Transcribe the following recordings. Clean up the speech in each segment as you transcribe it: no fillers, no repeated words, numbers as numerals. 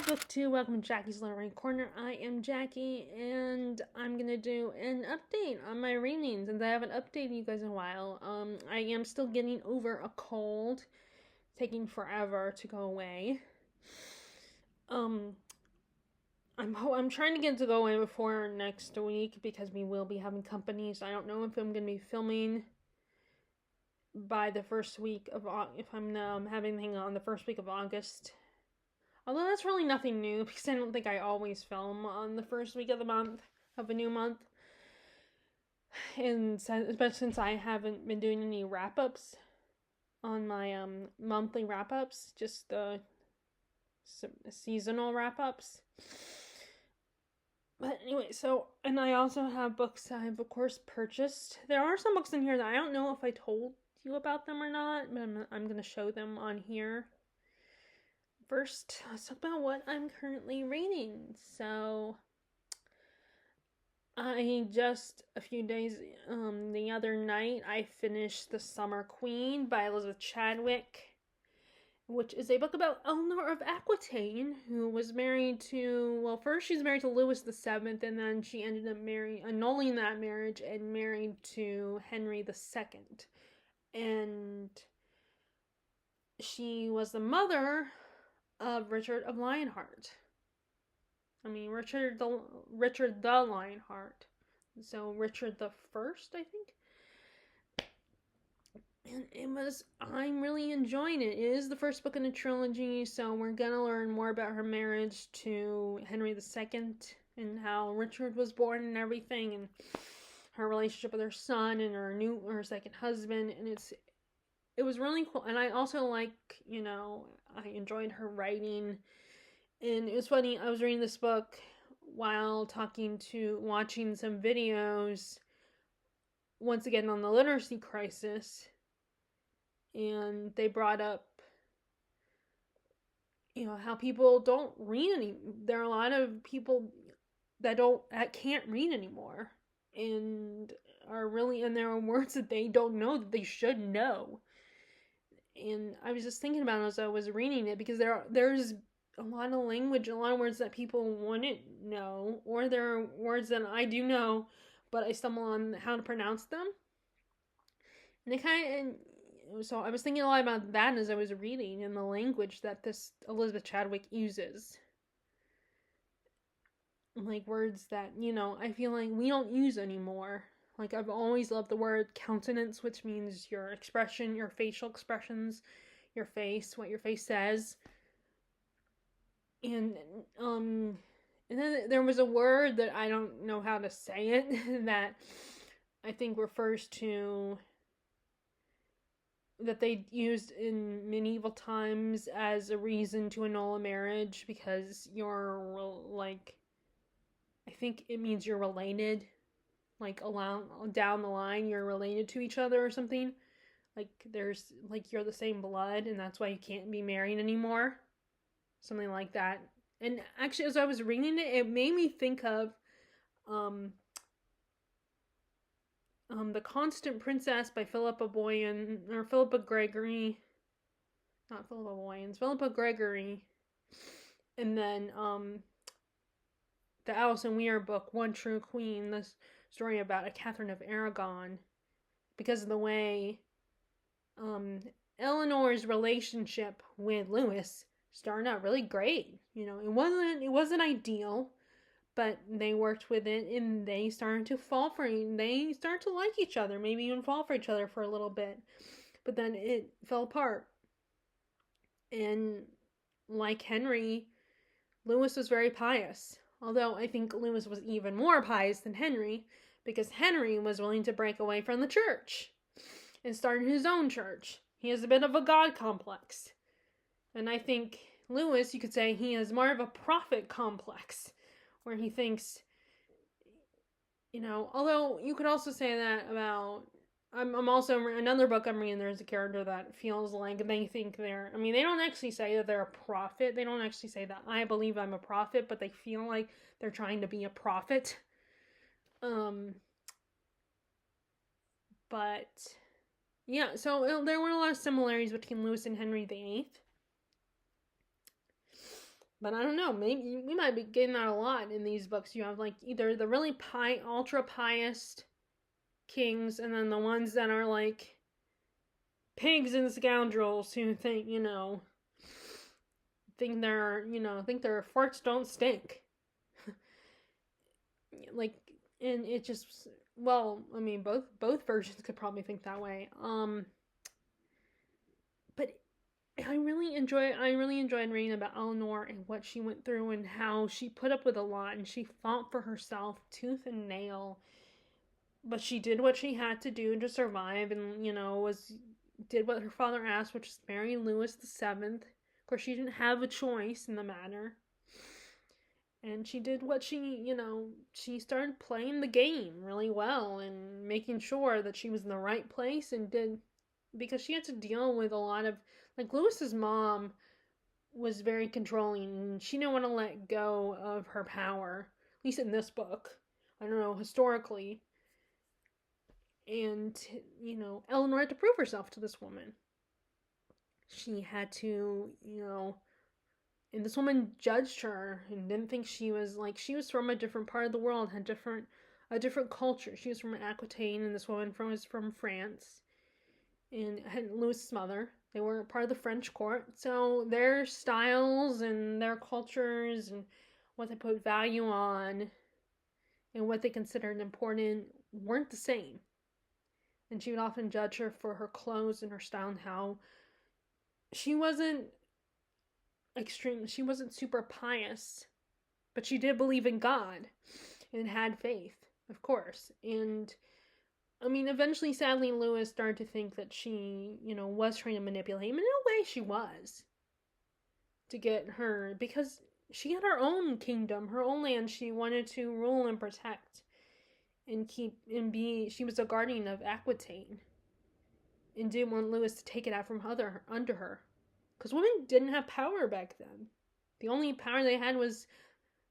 Book 2, welcome to Jackie's Literary Corner. I am Jackie, and I'm going to do an update on my readings, and I haven't updated you guys in a while. I am still getting over a cold, taking forever to go away. I'm trying to get it to go away before next week, because we will be having company, so I don't know if I'm going to be filming by the first week of, if I'm having anything on the first week of August. Although that's really nothing new, because I don't think I always film on the first week of the month, of a new month. And especially since I haven't been doing any wrap-ups on my monthly wrap-ups, just the seasonal wrap-ups. But anyway, and I also have books I've, of course, purchased. There are some books in here that I don't know if I told you about them or not, but I'm going to show them on here. First, let's talk about what I'm currently reading. So, I just, a few days, the other night, I finished The Summer Queen by Elizabeth Chadwick, which is a book about Eleanor of Aquitaine, who was married to, well, first she's married to Louis VII, and then she ended up annulling that marriage and married to Henry II. And she was the mother of Richard of Lionheart. Richard the Lionheart. So Richard the First, I think. And I'm really enjoying it. It is the first book in a trilogy, so we're gonna learn more about her marriage to Henry II and how Richard was born and everything, and her relationship with her son and her second husband, and it was really cool. And I also I enjoyed her writing. And it was funny, I was reading this book while watching some videos, once again, on the literacy crisis. And they brought up, how people don't read there are a lot of people that can't read anymore. And there are words that they don't know that they should know. And I was just thinking about it as I was reading it, because there's a lot of language, a lot of words that people wouldn't know, or there are words that I do know, but I stumble on how to pronounce them. And so I was thinking a lot about that as I was reading, and the language that this Elizabeth Chadwick uses. Like words that, I feel like we don't use anymore. Like, I've always loved the word countenance, which means your expression, your facial expressions, your face, what your face says. And then there was a word that I don't know how to say it that I think refers to, that they used in medieval times as a reason to annul a marriage, because I think it means you're related, down the line you're related to each other or something. You're the same blood, and that's why you can't be married anymore. Something like that. And actually, as I was reading it, it made me think of The Constant Princess by Philippa Gregory. Not Philippa Boyens, Philippa Gregory. And then the Alison Weir book, One True Queen, the story about a Catherine of Aragon, because of the way Eleanor's relationship with Louis started out really great. It wasn't ideal, but they worked with it, and they started to they started to like each other, maybe even fall for each other for a little bit. But then it fell apart. And like Henry, Louis was very pious. Although I think Louis was even more pious than Henry, because Henry was willing to break away from the church and start his own church. He has a bit of a God complex. And I think Louis, you could say, he has more of a prophet complex, where he thinks, although you could also say that about, I'm also, another book I'm reading, there's a character that feels like they think they don't actually say that they're a prophet. They don't actually say that, I believe I'm a prophet, but they feel like they're trying to be a prophet. But yeah, so there were a lot of similarities between Louis and Henry VIII. But I don't know, maybe we might be getting that a lot in these books. You have like either the really ultra pious kings, and then the ones that are like pigs and scoundrels who think, think their farts don't stink. Like, and it just, well, I mean, both versions could probably think that way. But I really enjoyed reading about Eleanor and what she went through and how she put up with a lot and she fought for herself tooth and nail. But she did what she had to do to survive, and did what her father asked, which is marry Louis VII. Of course, she didn't have a choice in the matter. And she did what she started playing the game really well and making sure that she was in the right place and did, because she had to deal with a lot of, like, Louis's mom was very controlling and she didn't want to let go of her power, at least in this book. I don't know, historically. And, Eleanor had to prove herself to this woman. She had to, and this woman judged her and didn't think she was from a different part of the world, had a different culture. She was from Aquitaine, and this woman was from France, and had Louis's mother. They were part of the French court, so their styles and their cultures and what they put value on and what they considered important weren't the same. And she would often judge her for her clothes and her style and how she wasn't super pious, but she did believe in God and had faith, of course. And I mean, eventually, sadly, Louis started to think that she, was trying to manipulate him. In a way, she was, to get her, because she had her own kingdom, her own land she wanted to rule and protect and she was a guardian of Aquitaine and didn't want Louis to take it out from under her. Because women didn't have power back then. The only power they had was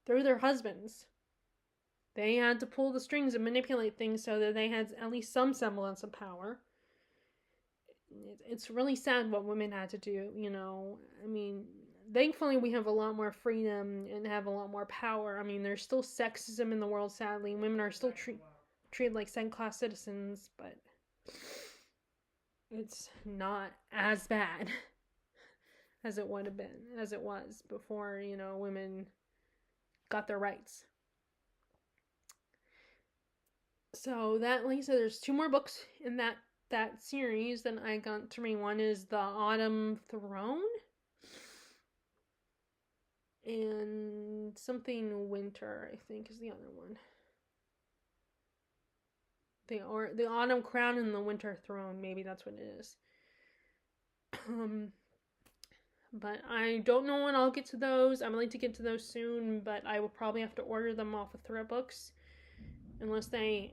through their husbands. They had to pull the strings and manipulate things so that they had at least some semblance of power. It's really sad what women had to do, I mean, thankfully we have a lot more freedom and have a lot more power. I mean, there's still sexism in the world, sadly. Women are still treated like second-class citizens, but it's not as bad as it would have been, as it was before, women got their rights. So that, like I said, there's 2 more books in that series that I got to read. One is The Autumn Throne and something Winter, I think, is the other one. The Autumn Crown and the Winter Throne, maybe that's what it is. But I don't know when I'll get to those. I'm going to get to those soon, but I will probably have to order them off of Thrift Books unless they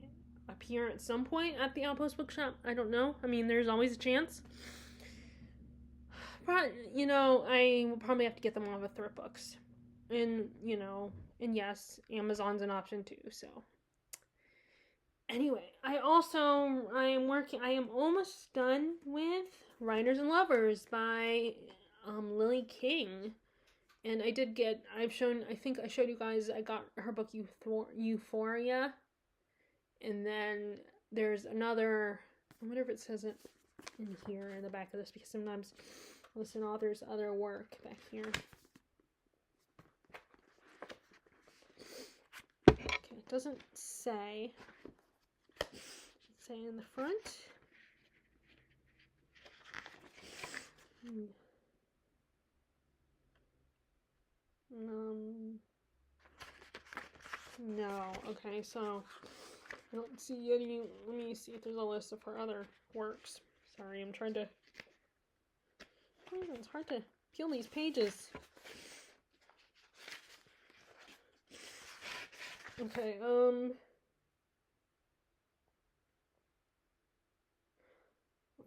appear at some point at the Outpost Bookshop. I don't know. I mean, there's always a chance. But, I will probably have to get them off of Thrift Books. And, and yes, Amazon's an option too, so. Anyway, I am almost done with Writers and Lovers by Lily King. And I think I showed you guys, I got her book Euphoria. And then there's another, I wonder if it says it in here in the back of this, because sometimes I listen to authors' other work back here. Okay, it doesn't say. It should say in the front. No. Okay, so I don't see any. Let me see if there's a list of her other works. Sorry, I'm trying to. It's hard to peel these pages. Okay,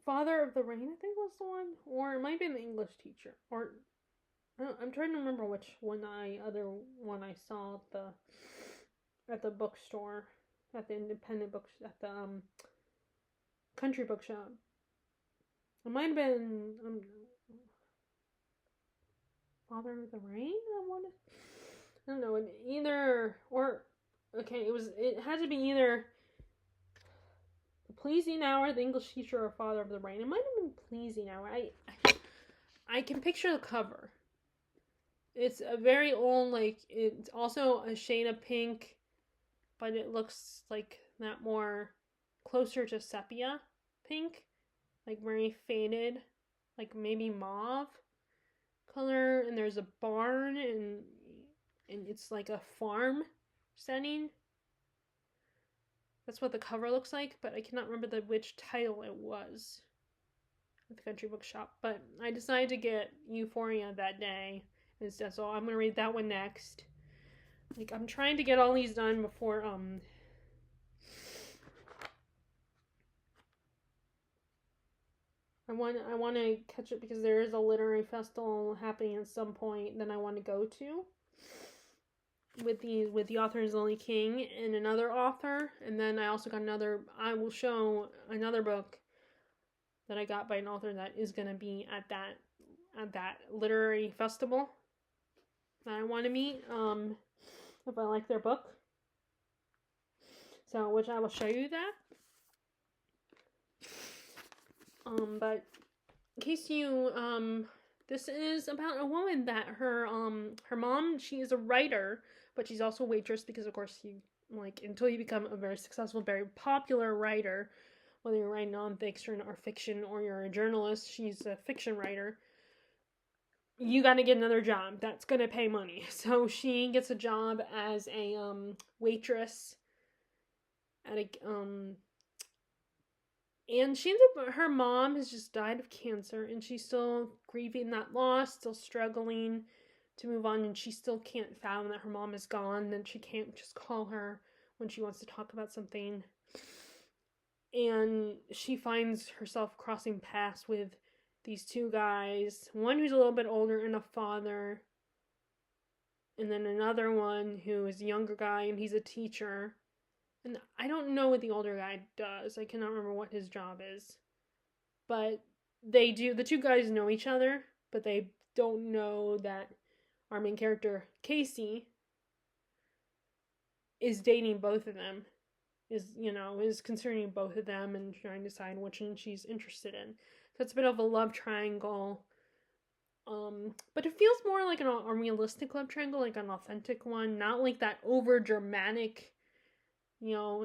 Father of the Rain, I think was the one, or it might be the English teacher, or I'm trying to remember which other one I saw at the bookstore, at the independent books, at the country bookshop. It might have been Father of the Rain. I don't know. Either or. Okay, it had to be either The Pleasing Hour, The English Teacher, or Father of the Rain. It might have been Pleasing Hour. I can picture the cover. It's a very old, like, it's also a shade of pink, but it looks like that more closer to sepia pink, like very faded, like maybe mauve color. And there's a barn, and it's like a farm setting. That's what the cover looks like, but I cannot remember which title it was at the country bookshop. But I decided to get Euphoria that day instead, so I'm gonna read that one next. Like, I'm trying to get all these done before I want to catch it, because there is a literary festival happening at some point that I want to go to with the authors Lily King and another author. And then I also got I will show another book that I got by an author that is going to be at that literary festival that I want to meet, if I like their book. So, which I will show you that. But in case you, this is about a woman that her mom, she is a writer, but she's also a waitress, because of course until you become a very successful, very popular writer, whether you're writing nonfiction or fiction, or you're a journalist, she's a fiction writer, you got to get another job that's going to pay money. So she gets a job as a waitress at a and she ends up, her mom has just died of cancer, and she's still grieving that loss, still struggling to move on, and she still can't fathom that her mom is gone, and she can't just call her when she wants to talk about something. And she finds herself crossing paths with these two guys, one who's a little bit older and a father, and then another one who is a younger guy, and he's a teacher. And I don't know what the older guy does. I cannot remember what his job is. But the two guys know each other, but they don't know that our main character, Casey, is dating both of them. Is considering both of them and trying to decide which one she's interested in. So it's a bit of a love triangle. But it feels more like a realistic love triangle, like an authentic one, not like that over dramatic,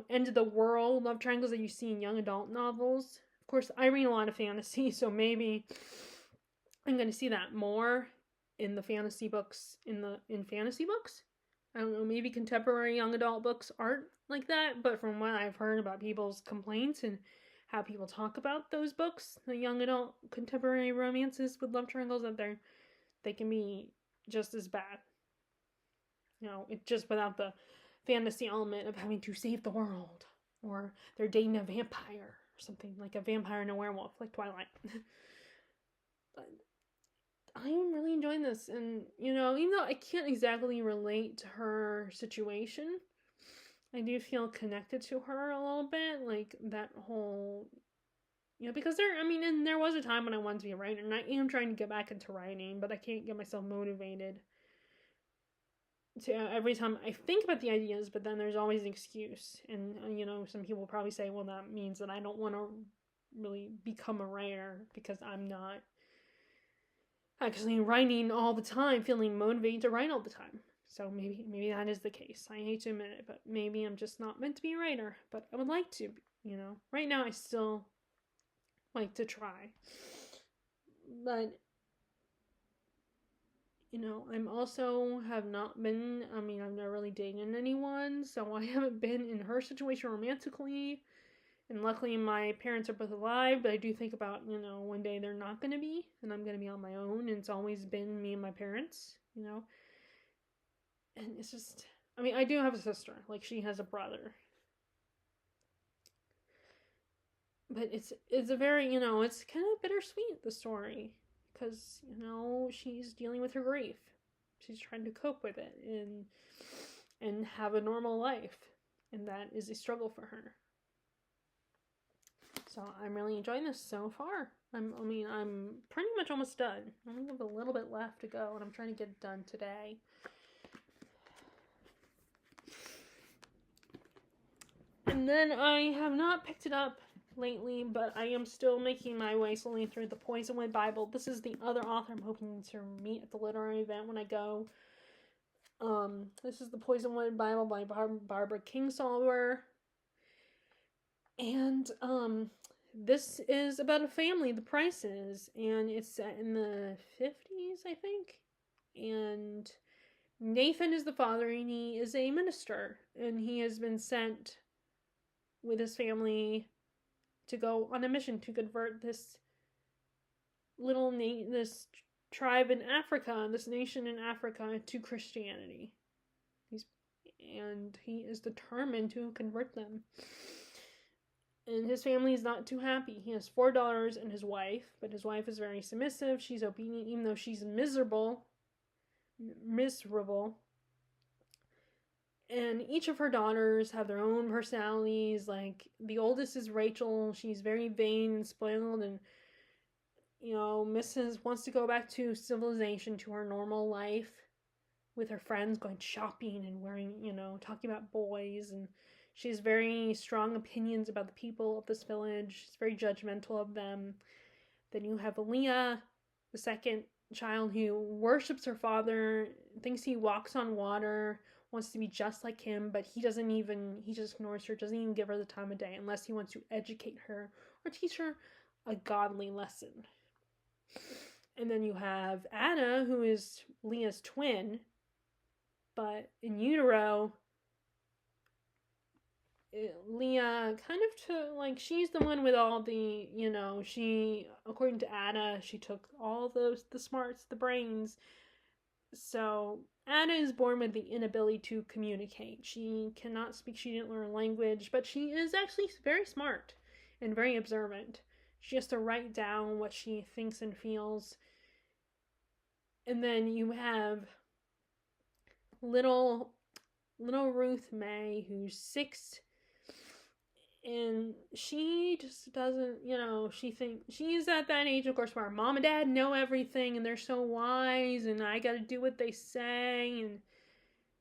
end of the world love triangles that you see in young adult novels. Of course, I read a lot of fantasy, so maybe I'm going to see that more in the fantasy books, in fantasy books. I don't know, maybe contemporary young adult books aren't like that, but from what I've heard about people's complaints and how people talk about those books, the young adult contemporary romances with love triangles, that they can be just as bad. It's just without the fantasy element of having to save the world, or they're dating a vampire or something, like a vampire and a werewolf, like Twilight. But I am really enjoying this, and even though I can't exactly relate to her situation, I do feel connected to her a little bit, like that whole, because there was a time when I wanted to be a writer, and I am trying to get back into writing, but I can't get myself motivated to every time I think about the ideas, but then there's always an excuse. And some people probably say, well, that means that I don't want to really become a writer, because I'm not actually writing all the time, feeling motivated to write all the time. So maybe that is the case. I hate to admit it, but maybe I'm just not meant to be a writer. But I would like to, right now I still like to try. But I'm also have not been, I've never really dated anyone, so I haven't been in her situation romantically. And luckily my parents are both alive, but I do think about, one day they're not going to be, and I'm going to be on my own, and it's always been me and my parents, And it's just, I do have a sister, like she has a brother. But it's a very, it's kind of bittersweet, the story. Because, she's dealing with her grief. She's trying to cope with it and have a normal life. And that is a struggle for her. So I'm really enjoying this so far. I'm pretty much almost done. I only have a little bit left to go, and I'm trying to get it done today. And then I have not picked it up lately, but I am still making my way slowly through the Poisonwood Bible. This is the other author I'm hoping to meet at the literary event when I go. This is the Poisonwood Bible by Barbara Kingsolver. And this is about a family, the Prices, and it's set in the 50s, I think. And Nathan is the father, and he is a minister, and he has been sent with his family to go on a mission to convert this this tribe in Africa, this nation in Africa, to Christianity. He is determined to convert them. And his family is not too happy. He has 4 daughters and his wife, but his wife is very submissive. She's obedient, even though she's miserable. And each of her daughters have their own personalities. Like, the oldest is Rachel. She's very vain and spoiled, and Mrs. wants to go back to civilization, to her normal life with her friends, going shopping and wearing, talking about boys. And she has very strong opinions about the people of this village. She's very judgmental of them. Then you have Leah, the second child, who worships her father, thinks he walks on water, wants to be just like him, but he just ignores her, doesn't even give her the time of day unless he wants to educate her or teach her a godly lesson. And then you have Anna, who is Leah's twin, but in utero, Leah she's the one with all the, she, according to Anna, she took all the smarts, the brains. So Anna is born with the inability to communicate. She cannot speak, she didn't learn language, but she is actually very smart and very observant. She has to write down what she thinks and feels. And then you have little Ruth May, who's 6, and she just doesn't, she's at that age, of course, where mom and dad know everything, and they're so wise, and I gotta do what they say, and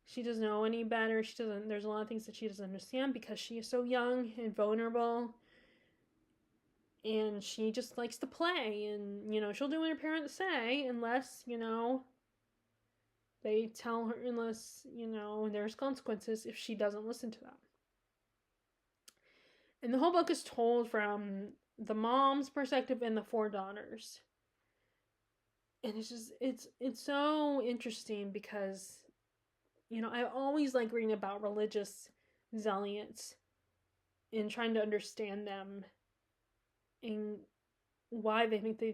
she doesn't know any better. There's a lot of things that she doesn't understand because she is so young and vulnerable, and she just likes to play, and, she'll do what her parents say, unless, they tell her, unless, there's consequences if she doesn't listen to them. And the whole book is told from the mom's perspective and the 4 daughters. And it's so interesting because, I always like reading about religious zealots and trying to understand them and why they think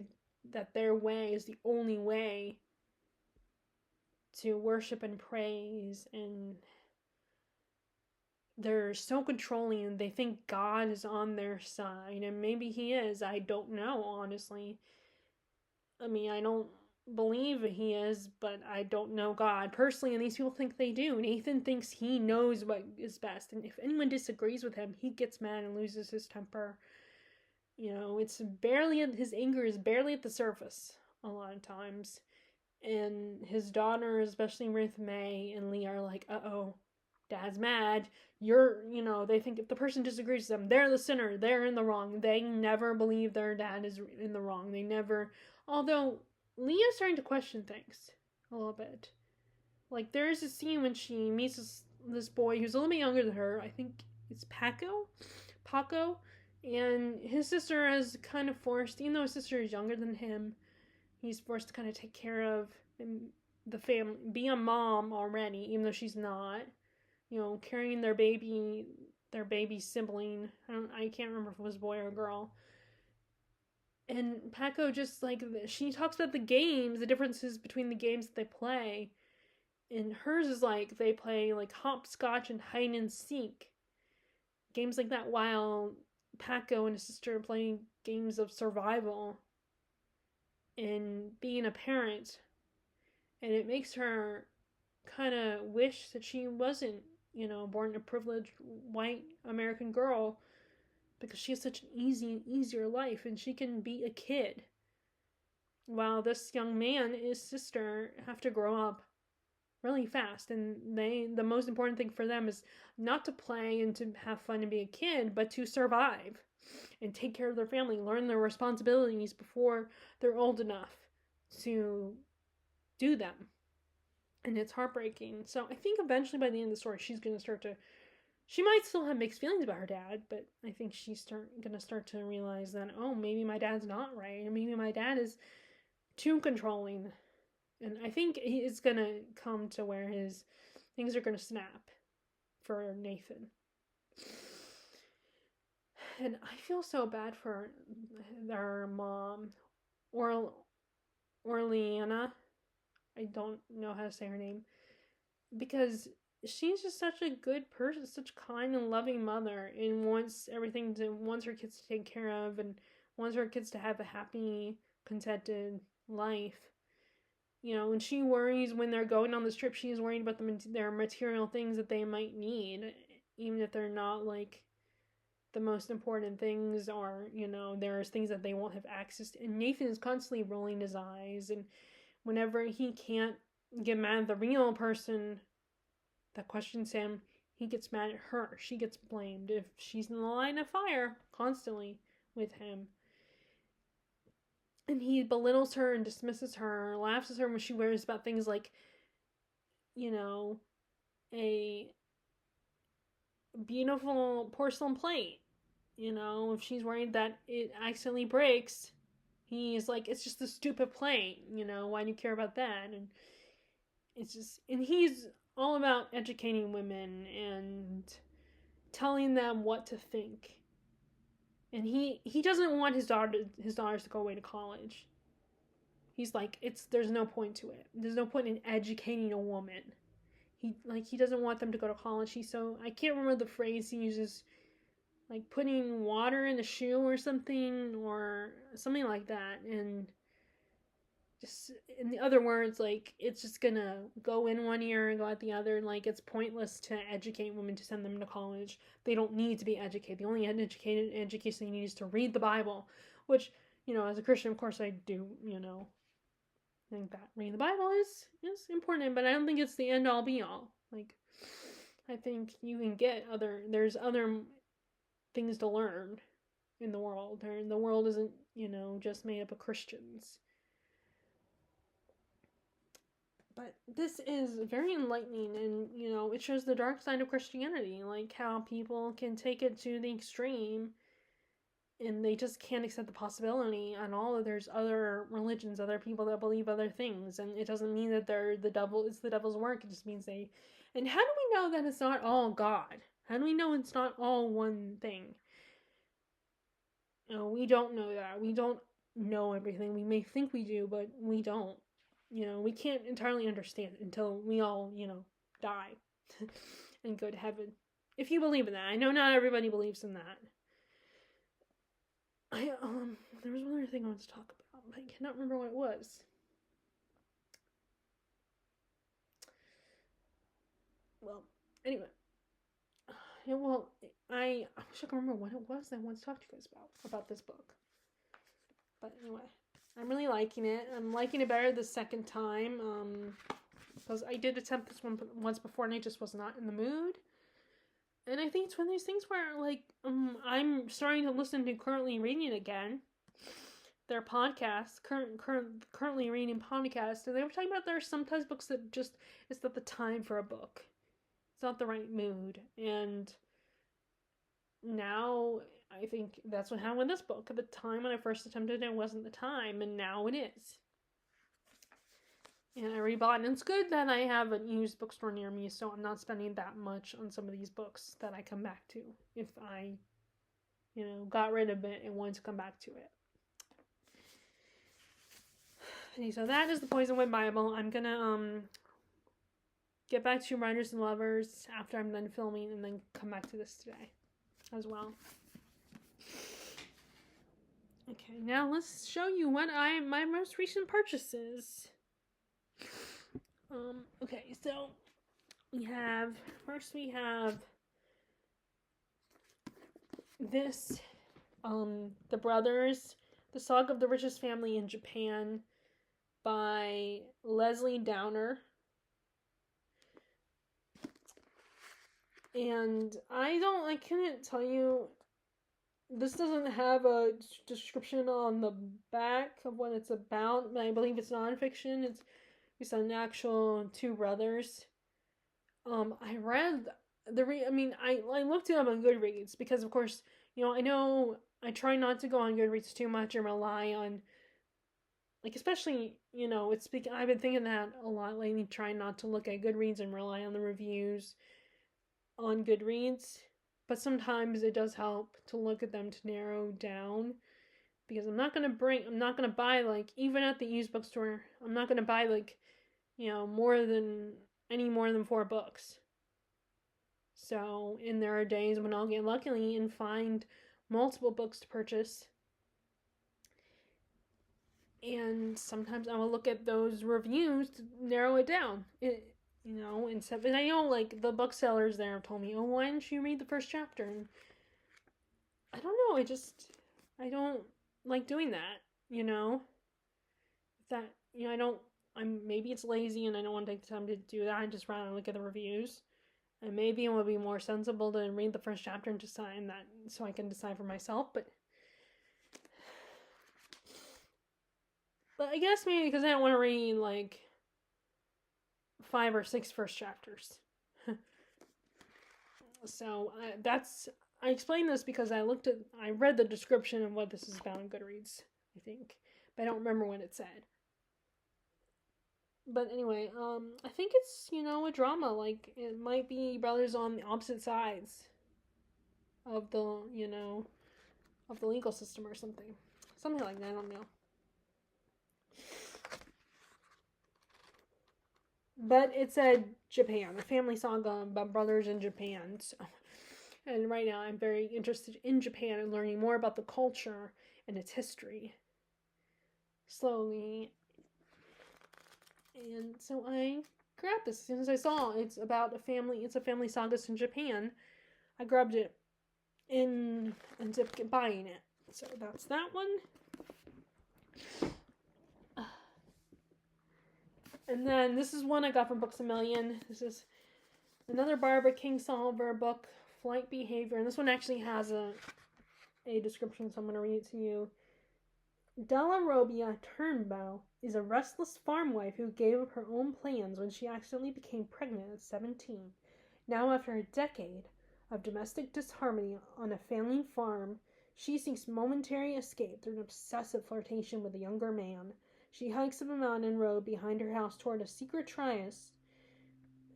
that their way is the only way to worship and praise, and they're so controlling, and they think God is on their side, and maybe he is. I don't know, honestly. I don't believe he is, but I don't know God personally, and these people think they do. Nathan thinks he knows what is best, and if anyone disagrees with him, he gets mad and loses his temper. His anger is barely at the surface a lot of times. And his daughters, especially Ruth May and Lee, are like, uh-oh, Dad's mad. They think if the person disagrees with them, they're the sinner, they're in the wrong. They never believe their dad is in the wrong. Although Leah's starting to question things a little bit. Like, there's a scene when she meets this boy who's a little bit younger than her. I think it's Paco. And his sister is kind of forced, even though his sister is younger than him, he's forced to kind of take care of the family, be a mom already, even though she's not. Carrying their baby sibling. I can't remember if it was a boy or a girl. And Paco just, she talks about the games, the differences between the games that they play. And hers is they play hopscotch and hide and seek. Games like that, while Paco and his sister are playing games of survival and being a parent. And it makes her kind of wish that she wasn't, born a privileged white American girl because she has such an easier life, and she can be a kid, while this young man and his sister have to grow up really fast. And the most important thing for them is not to play and to have fun and be a kid, but to survive and take care of their family, learn their responsibilities before they're old enough to do them. And it's heartbreaking. So I think eventually by the end of the story, she's going to start to, she might still have mixed feelings about her dad, but I think she's going to start to realize that, oh, maybe my dad's not right, or maybe my dad is too controlling. And I think it's going to come to where his things are going to snap for Nathan. And I feel so bad for their mom, Orleana. I don't know how to say her name. Because she's just such a good person, such a kind and loving mother, and wants her kids to take care of, and wants her kids to have a happy, contented life. You know, and she worries when they're going on this trip, she's worried about their material things that they might need, even if they're not like the most important things, or, you know, there's things that they won't have access to. And Nathan is constantly rolling his eyes, and whenever he can't get mad at the real person that questions him, he gets mad at her. She gets blamed if she's in the line of fire constantly with him. And he belittles her and dismisses her, laughs at her when she worries about things like, you know, a beautiful porcelain plate. You know, if she's worried that it accidentally breaks, he's like, it's just a stupid plate. You know, why do you care about that? And it's just, and he's all about educating women and telling them what to think. And he doesn't want his daughters to go away to college. He's like, there's no point to it. There's no point in educating a woman. He doesn't want them to go to college. I can't remember the phrase he uses, like putting water in a shoe or something like that. And just, in the other words, like, it's just gonna go in one ear and go out the other. Like, it's pointless to educate women, to send them to college. They don't need to be educated. The only education they need is to read the Bible, which, you know, as a Christian, of course I do, you know, think that reading the Bible is important, but I don't think it's the end all be all. Like, I think you can there's other things to learn in the world. The world isn't, you know, just made up of Christians. But this is very enlightening, and, you know, it shows the dark side of Christianity, like how people can take it to the extreme, and they just can't accept the possibility at all. There's other religions, other people that believe other things, and it doesn't mean that it's the devil's work. It just means and how do we know that it's not all God? How do we know it's not all one thing? You know, we don't know that. We don't know everything. We may think we do, but we don't. You know, we can't entirely understand it until we all, you know, die and go to heaven. If you believe in that. I know not everybody believes in that. There was one other thing I wanted to talk about, but I cannot remember what it was. Well, anyway. Yeah, well, I wish I could remember what it was I wanted to talk to you guys about this book. But anyway, I'm really liking it. I'm liking it better the second time, because I did attempt this one once before and I just was not in the mood. And I think it's one of these things where, like, I'm starting to listen to Currently Reading again. Their podcast, currently reading podcast, and they were talking about there are sometimes books that just, it's not the time for a book. It's not the right mood. And now I think that's what happened with this book. At the time when I first attempted it, wasn't the time, and now it is. And I rebought, and it's good that I have a used bookstore near me, so I'm not spending that much on some of these books that I come back to if I, you know, got rid of it and wanted to come back to it. Okay, so that is the Poisonwood Bible. I'm gonna get back to Writers and Lovers after I'm done filming, and then come back to this today as well. Okay, now let's show you what my most recent purchases. Okay, so we have this, The Brothers, The Saga of the Richest Family in Japan by Leslie Downer. And I couldn't tell you, this doesn't have a description on the back of what it's about. I believe it's nonfiction. It's an actual two brothers. I read I looked it up on Goodreads because, of course, I know I try not to go on Goodreads too much and rely on, like, especially, I've been thinking that a lot lately, trying not to look at Goodreads and rely on the reviews on Goodreads. But sometimes it does help to look at them to narrow down, because I'm not gonna buy, like, even at the used bookstore, I'm not gonna buy, like, more than 4 books. So, and there are days when I'll get lucky and find multiple books to purchase. And sometimes I will look at those reviews to narrow it down. And I know, like, the booksellers there have told me, oh, why didn't you read the first chapter? And I don't know, I don't like doing that, That, maybe it's lazy and I don't want to take the time to do that. I just rather look at the reviews. And maybe it would be more sensible to read the first chapter and decide that, so I can decide for myself. But I guess maybe because I don't want to read, like, 5 or 6 first chapters. So I explained this because I read the description of what this is about in Goodreads, I think. But I don't remember what it said. But anyway, I think it's, a drama. Like, it might be brothers on the opposite sides of the, of the legal system or something. Something like that, I don't know. But it said Japan, a family saga about brothers in Japan. So, and right now I'm very interested in Japan and learning more about the culture and its history. Slowly. And so I grabbed this as soon as I saw it's about a family saga in Japan. I grabbed it and ended up buying it. So that's that one. And then this is one I got from Books A Million. This is another Barbara Kingsolver book, Flight Behavior. And this one actually has a description, so I'm going to read it to you. Della Robbia Turnbow is a restless farm wife who gave up her own plans when she accidentally became pregnant at 17. Now, after a decade of domestic disharmony on a family farm, she seeks momentary escape through an obsessive flirtation with a younger man. She hikes up a mountain road behind her house toward a secret trias,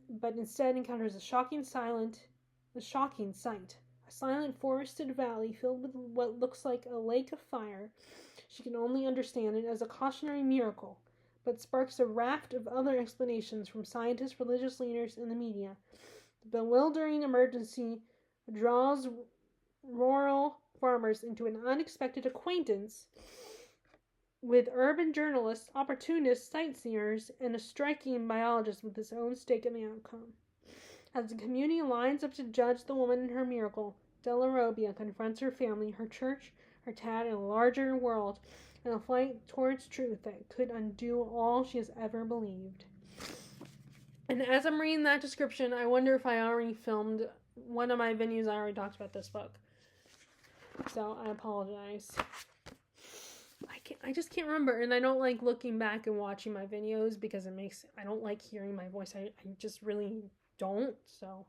but instead encounters a shocking sight. A silent forested valley filled with what looks like a lake of fire. She can only understand it as a cautionary miracle, but sparks a raft of other explanations from scientists, religious leaders, and the media. The bewildering emergency draws rural farmers into an unexpected acquaintance with urban journalists, opportunists, sightseers, and a striking biologist with his own stake in the outcome. As the community lines up to judge the woman and her miracle, Della Robbia confronts her family, her church, her dad, and a larger world, in a flight towards truth that could undo all she has ever believed. And as I'm reading that description, I wonder if I already filmed one of my videos. I already talked about this book, so I apologize. I just can't remember, and I don't like looking back and watching my videos because I don't like hearing my voice. I just really don't, so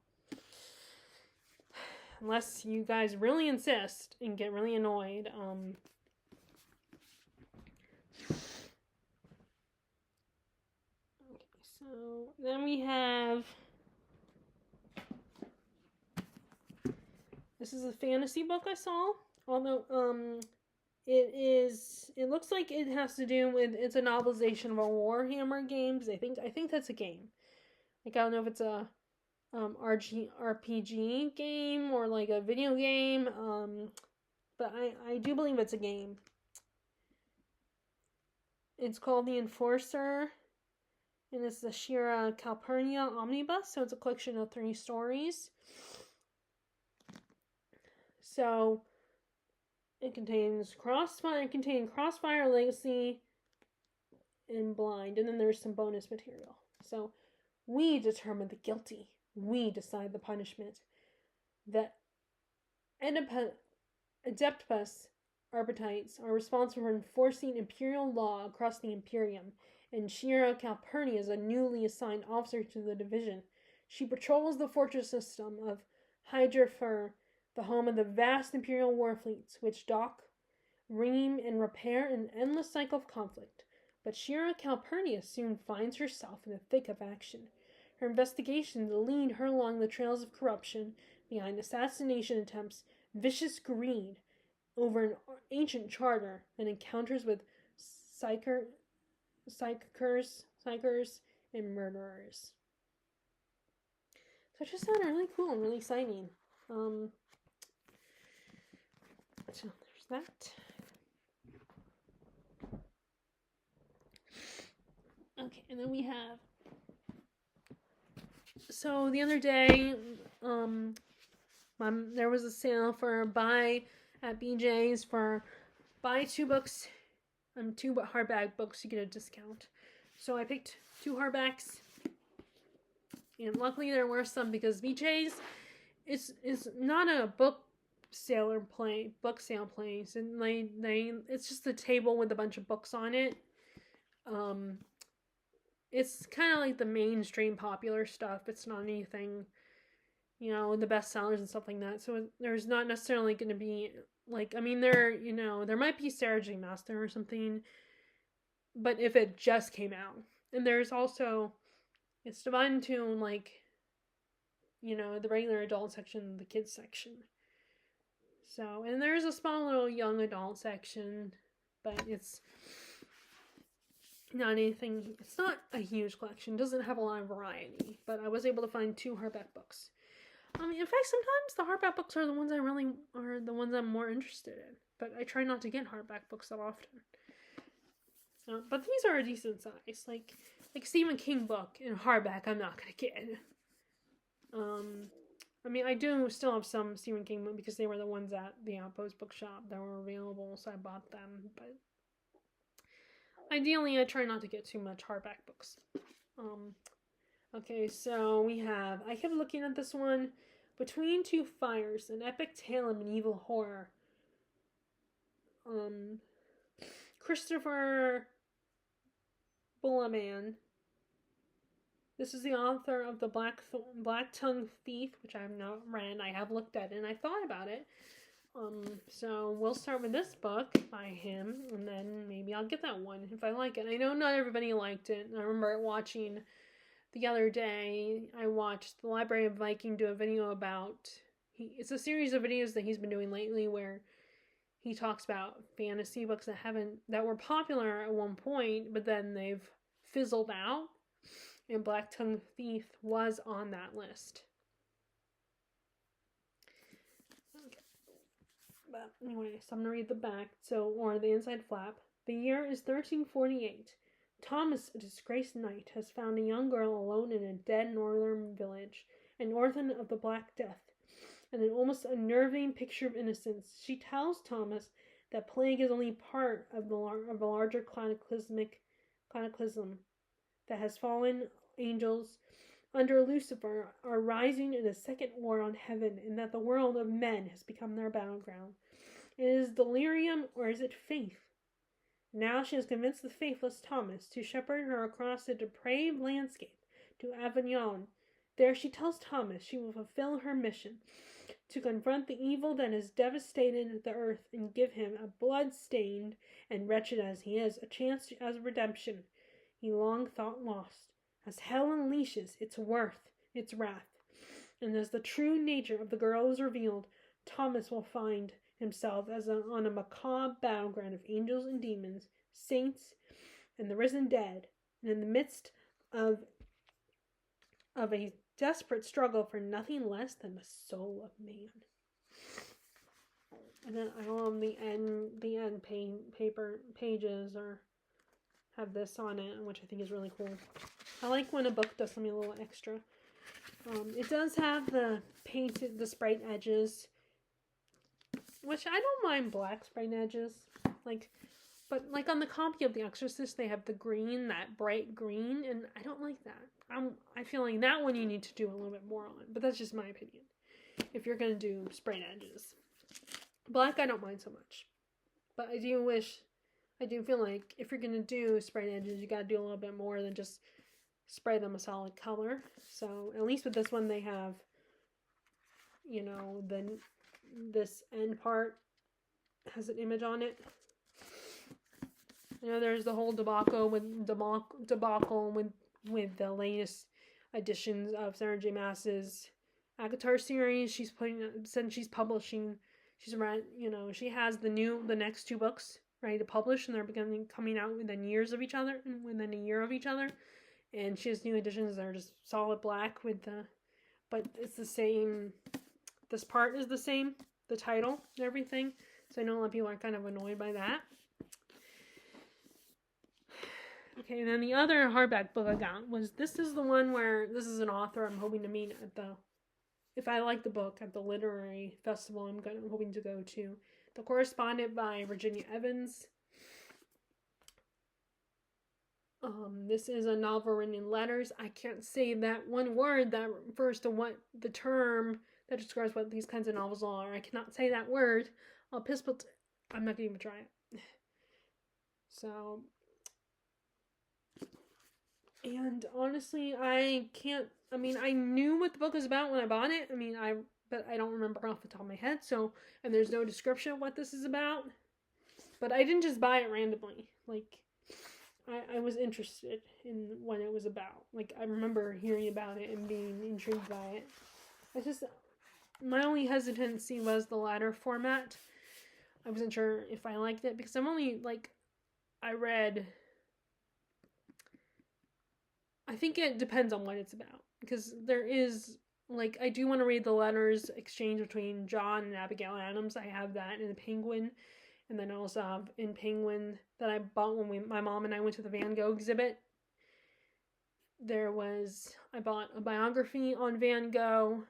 unless you guys really insist and get really annoyed, okay, so then we have, this is a fantasy book I saw, although, it looks like it has to do with, it's a novelization of a Warhammer game, because I think that's a game. Like, I don't know if it's a RPG game or like a video game, but I do believe it's a game. It's called The Enforcer, and it's the Shira Calpurnia Omnibus, so it's a collection of 3 stories. So it contains Crossfire, Legacy, and Blind, and then there's some bonus material. So we determine the guilty. We decide the punishment. The Adeptus Arbites are responsible for enforcing imperial law across the Imperium, and Shira Calpurnia is a newly assigned officer to the division. She patrols the fortress system of Hydrafur, the home of the vast Imperial war fleets, which dock, ream, and repair an endless cycle of conflict. But Shira Calpurnia soon finds herself in the thick of action. Her investigations lead her along the trails of corruption, behind assassination attempts, vicious greed over an ancient charter, and encounters with psychers, and murderers. So it just sounded really cool and really exciting. So there's that. Okay, and then we have. So the other day, there was a sale for buy at BJ's for buy 2 books, 2 hardback books, you get a discount. So I picked 2 hardbacks, and luckily there were some because BJ's is not a book sale place, and it's just a table with a bunch of books on it. It's kind of like the mainstream popular stuff. It's not anything, the bestsellers and stuff like that. So there's not necessarily going to be there might be Sarah J. Maasner or something, but if it just came out. And there's also, it's divided into the regular adult section, the kids section. So, and there's a small little young adult section, but it's not anything, it's not a huge collection, it doesn't have a lot of variety, but I was able to find 2 hardback books. In fact, sometimes the hardback books are the ones I'm more interested in, but I try not to get hardback books that often. But these are a decent size, like Stephen King book in hardback I'm not gonna get. I do still have some Stephen King books because they were the ones at the Outpost bookshop that were available, so I bought them, but ideally, I try not to get too much hardback books. Okay, so I kept looking at this one, Between Two Fires, an epic tale of medieval horror. Christopher Bullaman. This is the author of The Black-Tongued Thief, which I have not read. I have looked at it, and I thought about it. So we'll start with this book by him, and then maybe I'll get that one if I like it. I know not everybody liked it. I remember watching the other day, I watched the Library of Viking do a video about, it's a series of videos that he's been doing lately where he talks about fantasy books that were popular at one point, but then they've fizzled out, and Black-Tongued Thief was on that list. But anyway, so I'm going to read the back, or the inside flap. The year is 1348. Thomas, a disgraced knight, has found a young girl alone in a dead northern village, an orphan of the Black Death, and an almost unnerving picture of innocence. She tells Thomas that plague is only part of a larger cataclysm that has fallen angels under Lucifer are rising in a second war on heaven, and that the world of men has become their battleground. It is delirium, or is it faith? Now she has convinced the faithless Thomas to shepherd her across the depraved landscape to Avignon. There she tells Thomas she will fulfill her mission to confront the evil that has devastated the earth and give him, a blood-stained and wretched as he is, a chance as redemption he long thought lost. As hell unleashes its wrath, and as the true nature of the girl is revealed, Thomas will find himself on a macabre battleground of angels and demons, saints, and the risen dead, and in the midst of a desperate struggle for nothing less than the soul of man. And then I love the end pages have this on it, which I think is really cool. I like when a book does something a little extra. It does have the sprite edges which I don't mind black sprayed edges. Like, but like on the copy of The Exorcist, they have the green, that bright green, and I don't like that. I feel like that one you need to do a little bit more on, but that's just my opinion. If you're gonna do sprayed edges, black I don't mind so much, but I do feel like if you're gonna do sprayed edges, you gotta do a little bit more than just spray them a solid color. So at least with this one, they have, you know, this end part has an image on it. You know, there's the whole debacle with the latest editions of Sarah J. Maas's Akatar series. Since she's publishing, she has the next 2 books ready to publish, and they're coming out within a year of each other. And she has new editions that are just solid black but it's the same. This part is the same, the title and everything. So I know a lot of people are kind of annoyed by that. Okay, and then the other hardback book I got this is the one where this is an author I'm hoping to meet if I like the book, at the literary festival I'm hoping to go to. The Correspondent by Virginia Evans. This is a novel written in letters. I can't say that one word that refers to what the term that describes what these kinds of novels are. I cannot say that word. I'm not going to even try it. So, and honestly, I knew what the book was about when I bought it. But I don't remember off the top of my head. So, and there's no description of what this is about. But I didn't just buy it randomly. Like, I was interested in what it was about. Like, I remember hearing about it and being intrigued by it. My only hesitancy was the letter format. I wasn't sure if I liked it because I think it depends on what it's about. Because there is, I do want to read the letters exchange between John and Abigail Adams. I have that in the Penguin. And then I also have in Penguin that I bought when my mom and I went to the Van Gogh exhibit. I bought a biography on Van Gogh.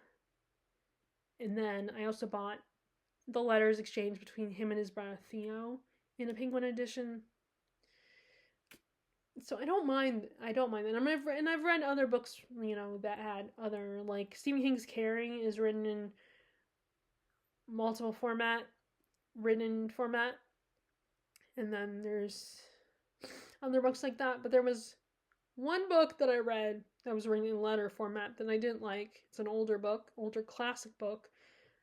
And then I also bought the letters exchanged between him and his brother Theo in the Penguin edition. So I don't mind that. I've read other books, that had other, Stephen King's Carrie is written in multiple written format, and then there's other books like that, but there was one book that I read that was written in letter format that I didn't like. It's an older classic book,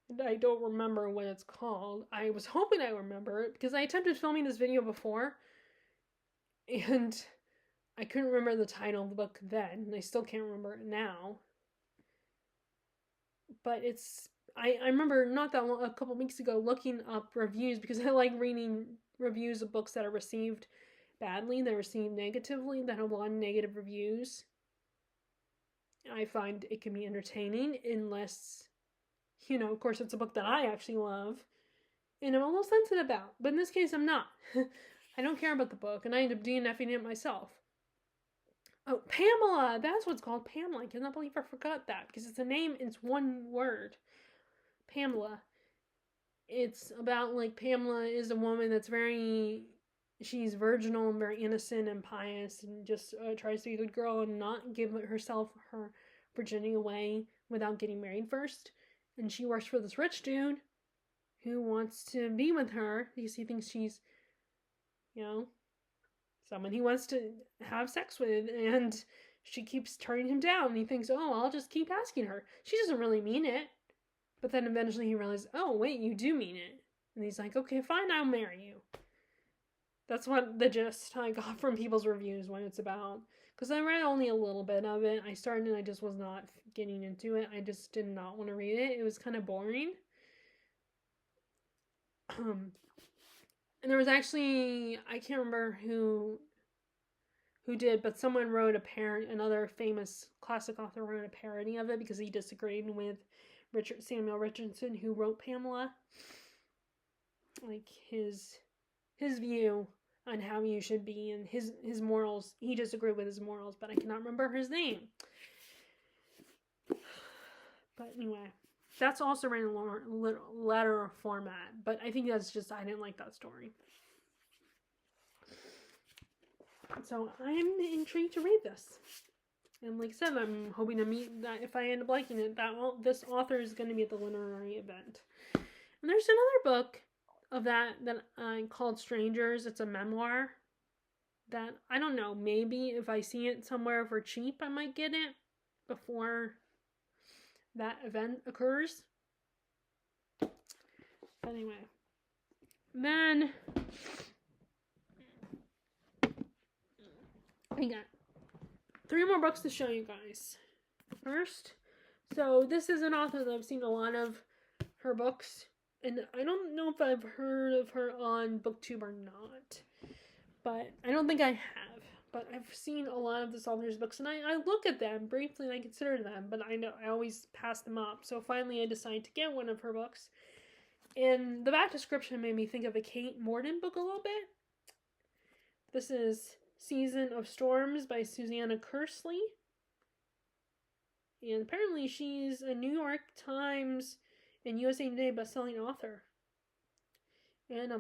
and I don't remember what it's called. I was hoping I remember it, because I attempted filming this video before, and I couldn't remember the title of the book then, and I still can't remember it now, but I remember not that long, a couple weeks ago, looking up reviews because I like reading reviews of books that are received badly, that are received negatively, that have a lot of negative reviews. I find it can be entertaining unless, of course, it's a book that I actually love and I'm a little sensitive about. But in this case, I'm not. I don't care about the book, and I end up DNFing it myself. Oh, Pamela! That's what's called, Pamela. I cannot believe I forgot that, because it's a name, it's one word. Pamela. It's about, Pamela is a woman that's she's virginal and very innocent and pious, and just tries to be a good girl and not give her virginity away without getting married first. And she works for this rich dude who wants to be with her because he thinks she's, someone he wants to have sex with, and she keeps turning him down, and he thinks, oh, I'll just keep asking her. She doesn't really mean it. But then eventually he realizes, oh, wait, you do mean it. And he's like, okay, fine, I'll marry you. That's what the gist I got from people's reviews when it's about. Because I read only a little bit of it. I started and I just was not getting into it. I just did not want to read it. It was kind of boring. And there was actually, I can't remember who did, but someone wrote another famous classic author wrote a parody of it because he disagreed with Samuel Richardson, who wrote Pamela. His view on how you should be and his morals. He disagreed with his morals, but I cannot remember his name. But anyway, That's also written in letter format, but I think that's just, I didn't like that story. So I'm intrigued to read this. And like I said, I'm hoping to meet that, if I end up liking it, that this author is going to be at the literary event. And there's another book of that called Strangers. It's a memoir that, I don't know, maybe if I see it somewhere for cheap, I might get it before that event occurs. Anyway, then I got 3 more books to show you guys. First, so this is an author that I've seen a lot of her books, and I don't know if I've heard of her on BookTube or not, but I don't think I have. But I've seen a lot of this author's books, and I look at them briefly and I consider them, but I know I always pass them up. So finally I decided to get one of her books. And the back description made me think of a Kate Morden book a little bit. This is Season of Storms by Susanna Kersley. And apparently she's a New York Times and USA Today bestselling author. And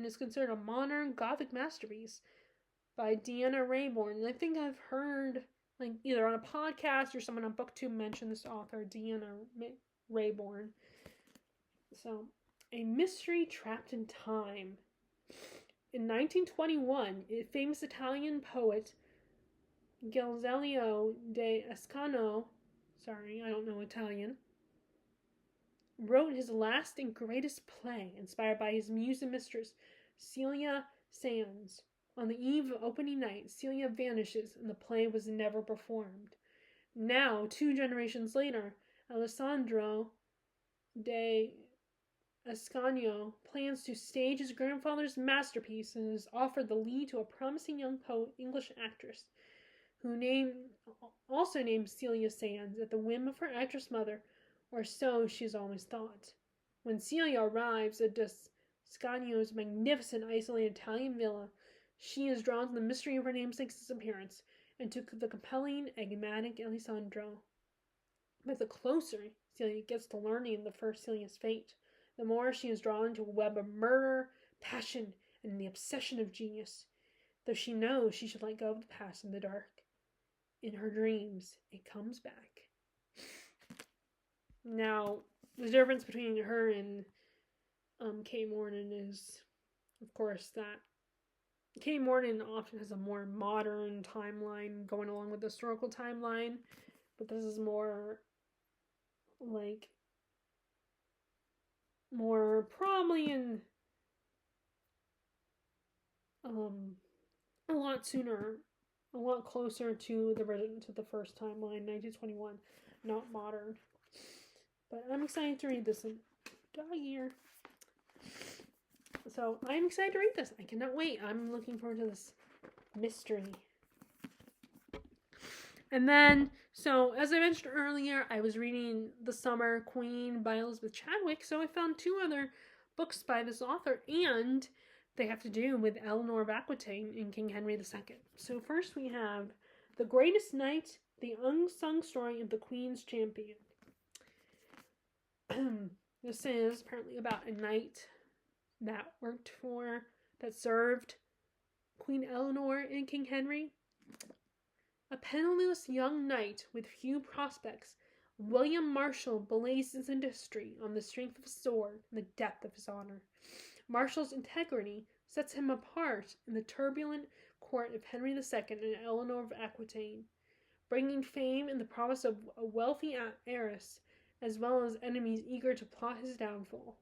is considered a modern Gothic masterpiece by Deanna Rayborn. And I think I've heard, like, either on a podcast or someone on BookTube mention this author, Deanna Rayborn. So, a mystery trapped in time. In 1921, a famous Italian poet, Gelzelio de Ascano, sorry, I don't know Italian, wrote his last and greatest play, inspired by his muse and mistress, Celia Sands. On the eve of opening night, Celia vanishes, and the play was never performed. Now, 2 generations later, Alessandro de Ascanio plans to stage his grandfather's masterpiece and is offered the lead to a promising young English actress, who also named Celia Sands at the whim of her actress mother, or so she's always thought. When Celia arrives at Ascanio's magnificent isolated Italian villa, she is drawn to the mystery of her namesake's disappearance and to the compelling, enigmatic Alessandro. But the closer Celia gets to learning the first Celia's fate, the more she is drawn into a web of murder, passion, and the obsession of genius. Though she knows she should let go of the past in the dark, in her dreams, it comes back. Now, the difference between her and Kate Morden is, of course, that Kate Morden often has a more modern timeline going along with the historical timeline, but this is more like more probably in a lot sooner, a lot closer to the first timeline, 1921, not modern. But I'm excited to read this in dog ear. So I'm excited to read this. I cannot wait. I'm looking forward to this mystery. And then, so as I mentioned earlier, I was reading The Summer Queen by Elizabeth Chadwick. So I found 2 other books by this author, and they have to do with Eleanor of Aquitaine and King Henry II. So first we have The Greatest Knight, the Unsung Story of the Queen's Champion. This is apparently about a knight that served Queen Eleanor and King Henry. A penniless young knight with few prospects, William Marshall blazes into history on the strength of his sword and the depth of his honor. Marshall's integrity sets him apart in the turbulent court of Henry II and Eleanor of Aquitaine, bringing fame in the promise of a wealthy heiress, as well as enemies eager to plot his downfall.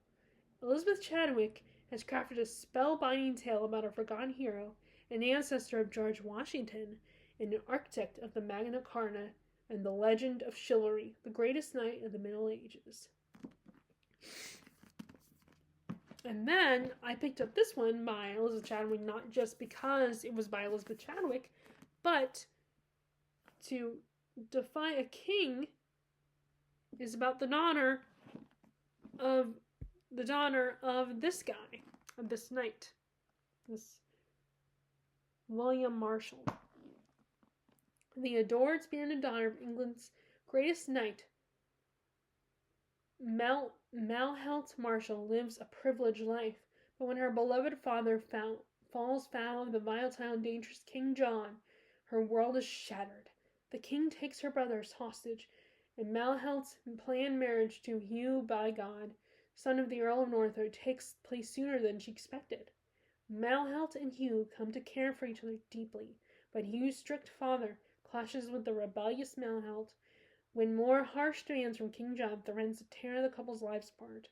Elizabeth Chadwick has crafted a spellbinding tale about a forgotten hero, an ancestor of George Washington, and an architect of the Magna Carta and the legend of chivalry, the greatest knight of the Middle Ages. And then I picked up this one by Elizabeth Chadwick, not just because it was by Elizabeth Chadwick, but To Defy a King is about the daughter of this guy, of this knight, this William Marshall. The adored spirited daughter of England's greatest knight Malhealth Marshall lives a privileged life, but when her beloved father falls foul of the volatile and dangerous King John, her world is shattered. The king takes her brothers hostage, and Malhealth's planned marriage to Hugh Bygod, son of the Earl of Norfolk, takes place sooner than she expected. Malhealth and Hugh come to care for each other deeply, but Hugh's strict father clashes with the rebellious Malhealth when more harsh demands from King John threatens to tear the couple's lives apart.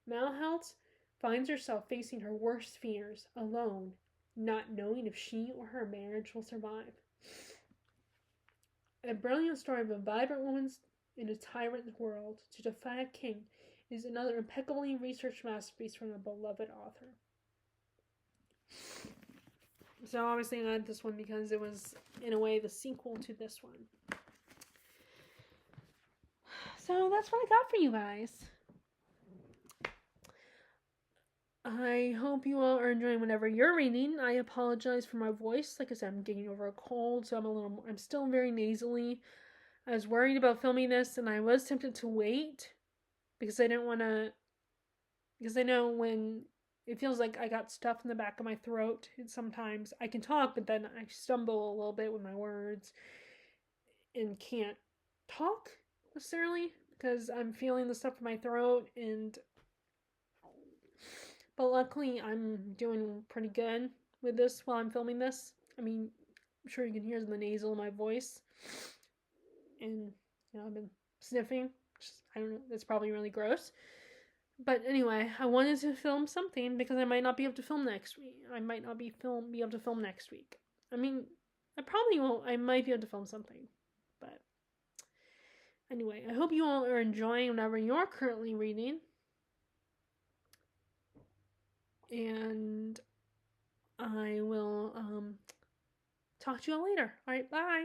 Malhealth finds herself facing her worst fears, alone, not knowing if she or her marriage will survive. A brilliant story of a vibrant woman in a tyrant world to defy a king is another impeccably researched masterpiece from a beloved author. So obviously I added this one because it was, in a way, the sequel to this one. So that's what I got for you guys. I hope you all are enjoying whatever you're reading. I apologize for my voice. Like I said, I'm getting over a cold, so I'm still very nasally. I was worried about filming this, and I was tempted to wait because I didn't want to. Because I know when it feels like I got stuff in the back of my throat, and sometimes I can talk, but then I stumble a little bit with my words and can't talk necessarily because I'm feeling the stuff in my throat. But luckily, I'm doing pretty good with this while I'm filming this. I mean, I'm sure you can hear the nasal in my voice. And, I've been sniffing. I don't know, that's probably really gross. But anyway, I wanted to film something because I might not be able to film next week. I might not be able to film next week. I mean, I probably won't. I might be able to film something. But anyway, I hope you all are enjoying whatever you're currently reading. And I will talk to you all later. All right, bye.